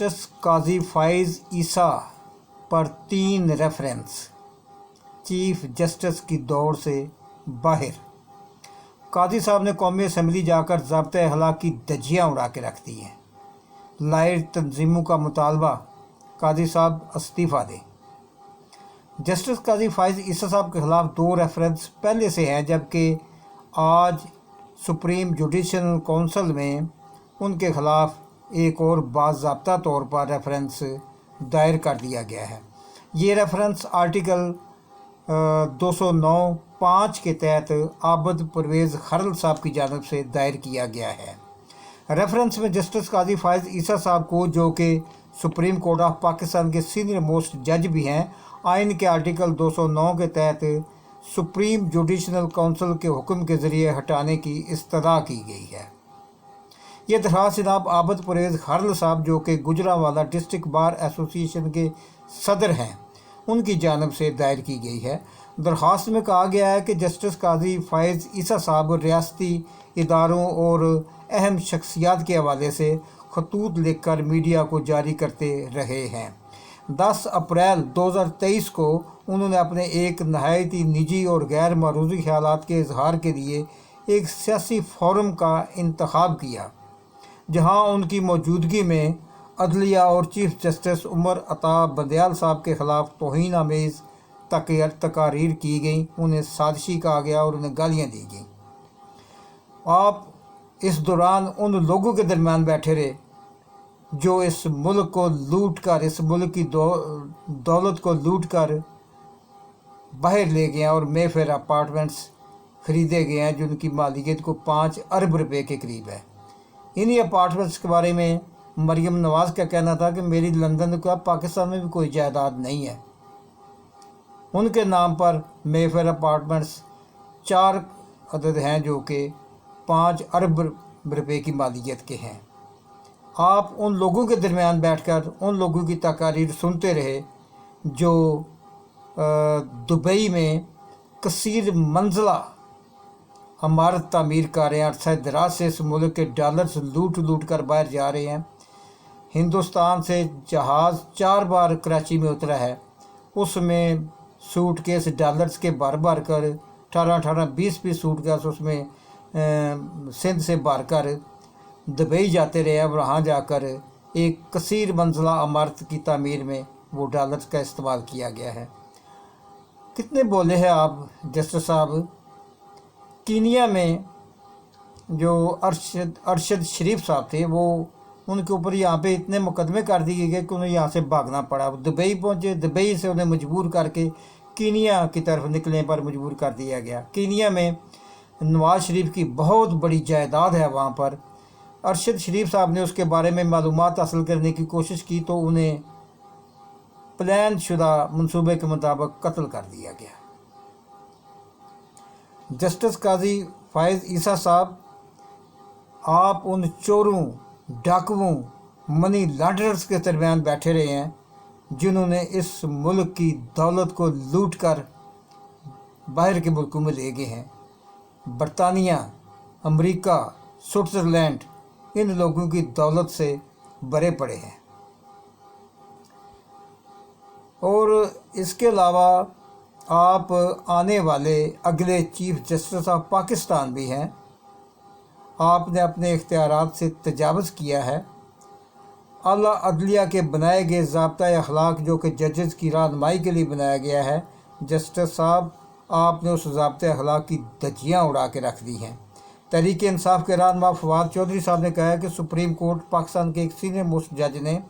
Justice काजी फाइज ईसा पर 3 reference, chief justice की दौड़ से बाहर। काजी साहब ने कौमी असम्बली जाकर ज़ाब्ते अखलाक की धज्जियाँ उड़ा के रख दी हैं। लाइट तंजीमों का मुतालबा, काजी साहब इस्तीफ़ा दें। जस्टिस काजी फाइज ईसा साहब के ख़िलाफ़ 2 रेफरेंस पहले से हैं, जबकि आज सुप्रीम जुडिशल काउंसिल में उनके ख़िलाफ़ एक और बाज़ाब्ता तौर पर रेफरेंस दायर कर दिया गया है। ये रेफरेंस आर्टिकल 209(5) के तहत आबद परवेज़ खरल साहब की जानिब से दायर किया गया है। रेफरेंस में जस्टिस काजी फाइज ईसा साहब को, जो कि सुप्रीम कोर्ट ऑफ पाकिस्तान के सीनियर मोस्ट जज भी हैं, आइन के आर्टिकल 209 के तहत सुप्रीम जुडिशल काउंसिल के हुक्म के ज़रिए हटाने की इस्तदा की गई है। ये दरख्वास्त जनाब आबद परवेज़ खरल साहब, जो कि गुजरांवाला डिस्ट्रिक्ट बार एसोसिएशन के सदर हैं, उनकी जानिब से दायर की गई है। दरख्वास्त में कहा गया है कि जस्टिस काजी फाइज ईसा साहब रियासती इदारों और अहम शख्सियात के हवाले से खतूत लिखकर मीडिया को जारी करते रहे हैं। 10 अप्रैल 2023 को उन्होंने अपने एक नहायत ही निजी और गैर मरूज़ी ख्यालात के इजहार के लिए एक सियासी फोरम का इंतखाब किया, जहां उनकी मौजूदगी में अदलिया और चीफ जस्टिस उमर अता बंदयाल साहब के ख़िलाफ़ तौहीन आमेज़ तकारीर की गई, उन्हें साजिशी कहा गया और उन्हें गालियाँ दी गई। आप इस दौरान उन लोगों के दरमियान बैठे रहे जो इस मुल्क को लूट कर, इस मुल्क की दौलत को लूट कर बाहर ले गए हैं और मेफेयर अपार्टमेंट्स ख़रीदे गए हैं, जिनकी मालिकियत को 5 अरब रुपए के करीब है। इन्हीं अपार्टमेंट्स के बारे में मरियम नवाज़ का कहना था कि मेरी लंदन का पाकिस्तान में भी कोई जायदाद नहीं है। उनके नाम पर मेफेयर अपार्टमेंट्स 4 अदद हैं, जो कि 5 अरब रुपए की मालिकियत के हैं। आप उन लोगों के दरमियान बैठकर उन लोगों की तकारीर सुनते रहे जो दुबई में कसीर मंजिला इमारत तामीर कर रहे हैं, अरसा दराज से इस मुल्क के डॉलर्स लूट लूट कर बाहर जा रहे हैं। हिंदुस्तान से जहाज़ 4 बार कराची में उतरा है, उसमें सूटकेस डॉलर्स के भर भर कर 18-18, 20-20 सूटकेस उसमें सिंध से भर कर दुबई जाते रहे। अब वहाँ जाकर एक कसीर मंजिला इमारत की तामीर में वो डॉलर्स का इस्तेमाल किया गया है। कितने बोले हैं आप जस्टिस साहब। कीनिया में जो अरशद शरीफ साहब थे, वो उनके ऊपर यहाँ पे इतने मुकदमे कर दिए गए कि उन्हें यहाँ से भागना पड़ा। दुबई पहुँचे, दुबई से उन्हें मजबूर करके कीनिया की तरफ निकलने पर मजबूर कर दिया गया। कीनिया में नवाज़ शरीफ की बहुत बड़ी जायदाद है, वहाँ पर अरशद शरीफ साहब ने उसके बारे में मालूमात हासिल करने की कोशिश की तो उन्हें प्लान शुदा मंसूबे के मुताबिक कत्ल कर दिया गया। जस्टिस काजी फाइज ईसा साहब, आप उन चोरों, डाकुओं, मनी लॉन्ड्रर्स के दरमियान बैठे रहे हैं जिन्होंने इस मुल्क की दौलत को लूट कर बाहर के मुल्कों में ले गए हैं। बरतानिया, अमेरिका, स्विट्ज़रलैंड इन लोगों की दौलत से भरे पड़े हैं। और इसके अलावा आप आने वाले अगले चीफ जस्टिस ऑफ पाकिस्तान भी हैं। आपने अपने इख्तियारात से तजावुज़ किया है। आला अदलिया के बनाए गए ज़ाब्ता अखलाक, जो कि जजेस की रहनुमाई के लिए बनाया गया है, जस्टिस साहब आपने उस ज़ाब्ते अखलाक की धज्जियाँ उड़ा के रख दी हैं। तहरीक इंसाफ के रहनुमा फवाद चौधरी साहब ने कहा है कि सुप्रीम कोर्ट पाकिस्तान के एक सीनियर मोस्ट जज ने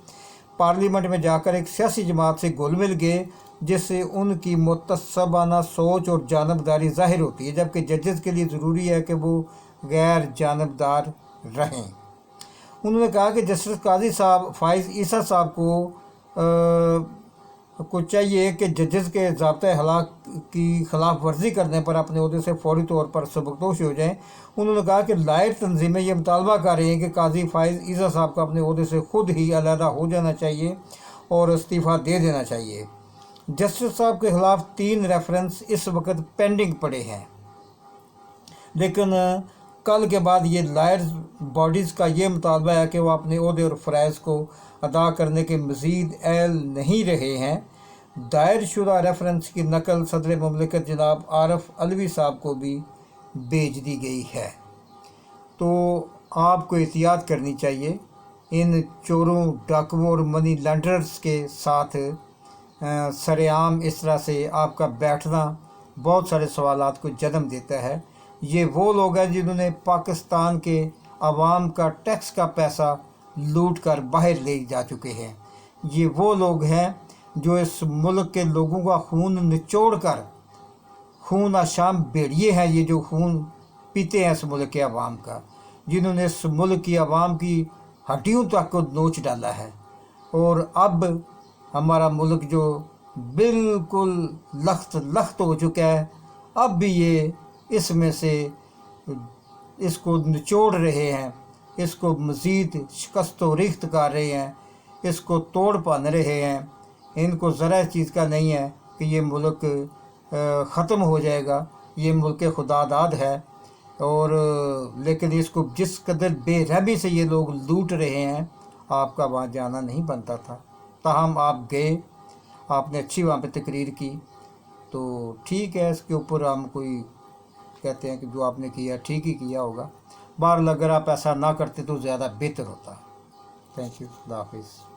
पार्लियामेंट में जाकर एक सियासी जमात से घुल मिल गए, जिससे उनकी मुतस्सबाना सोच और जानबदारी ज़ाहिर होती है, जबकि जजेस के लिए ज़रूरी है कि वो गैर जानबदार रहें। उन्होंने कहा कि जस्टिस काजी साहब फाइज ईसा साहब को चाहिए कि जजेस के ज़ाब्ते अखलाक की खिलाफ वर्जी करने पर अपने ओहदे से फौरी तौर पर सबकदोश हो जाएँ। उन्होंने कहा कि लायर तंजीमें ये मुतालबा कर रही हैं कि काजी फाइज ईसा साहब को अपने ओहदे से खुद ही अलहदा हो जाना चाहिए और इस्तीफ़ा दे देना चाहिए। जस्टिस साहब के ख़िलाफ़ 3 रेफरेंस इस वक्त पेंडिंग पड़े हैं, लेकिन कल के बाद ये लायर्स बॉडीज़ का ये मुतालबा है कि वो अपने ओहदे और फ़राइज़ को अदा करने के मज़ीद अहल नहीं रहे हैं। दायर शुदा रेफरेंस की नकल सदर ममलिकत जनाब आरफ अलवी साहब को भी भेज दी गई है। तो आपको एहतियात करनी चाहिए इन चोरों, डाकुओं और मनी लॉन्ड्रर्स के साथ सरेआम इस तरह से आपका बैठना बहुत सारे सवालात को जन्म देता है। ये वो लोग हैं जिन्होंने पाकिस्तान के आवाम का टैक्स का पैसा लूट कर बाहर ले जा चुके हैं। ये वो लोग हैं जो इस मुल्क के लोगों का खून निचोड़ कर, खून आशाम भेड़िए हैं ये जो खून पीते हैं इस मुल्क के आवाम का, जिन्होंने इस मुल्क की आवाम की हड्डियों तक को नोच डाला है। और अब हमारा मुल्क जो बिल्कुल लख्त लख्त हो चुका है, अब भी ये इसमें से इसको निचोड़ रहे हैं, इसको मज़ीद शिकस्त व रिख्त कर रहे हैं, इसको तोड़ पन रहे हैं। इनको ज़रा चीज़ का नहीं है कि ये मुल्क ख़त्म हो जाएगा, ये मुल्क खुदादाद है। और लेकिन इसको जिस कदर बेरहमी से ये लोग लूट रहे हैं, आपका वहाँ जाना नहीं बनता था। ताहम आप गए, आपने अच्छी वहाँ पे तकरीर की, तो ठीक है, इसके ऊपर हम कोई कहते हैं कि जो आपने किया ठीक ही किया होगा। बहरहाल अगर आप ऐसा ना करते तो ज़्यादा बेहतर होता। थैंक यू, अल्लाह हाफिज़।